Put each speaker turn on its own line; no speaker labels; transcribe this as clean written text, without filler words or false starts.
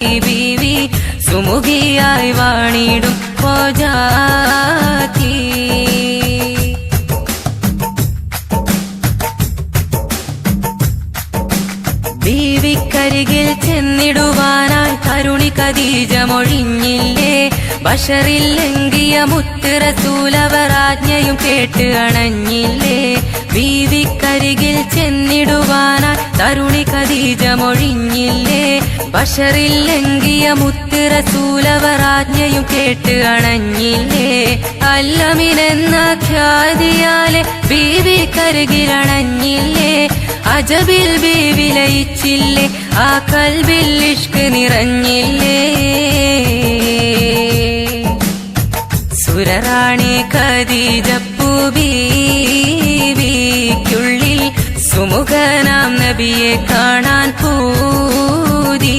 ബീവി സുമുഖിയായി വാണിടും പോജാതി. ബീവിക്കരികിൽ ചെന്നിടുവാനായി തരുണി ഖദീജ മൊഴിഞ്ഞില്ലേ. ബഷറില്ലെങ്കിയ മുത്ത് റസൂലവർ ആജ്ഞയും കേട്ട് അണഞ്ഞില്ലേ. ബീവിക്കരികിൽ ചെന്നിടുവാനായി തരുണി ഖദീജ മൊഴിഞ്ഞില്ലേ. ബഷറില്ലെങ്കിയ മുത്ത് റസൂലവർ ആജ്ഞയും കേട്ട് അണഞ്ഞില്ലേ. അല്ലമിനെന്ന ഖ്യാതിയാലെ ബീവിക്കരികിലണഞ്ഞില്ലേ. അജബിൽ ബീവി ലയിച്ചില്ലേ. ആ കൽബിൽ ഇഷ്ക് നിറഞ്ഞില്ലേ. സുരറാണി ഖദീജപ്പൂ ബീവിക്കുള്ളിൽ സുമുഖനാം നബിയെ കാണാൻ പൂതി.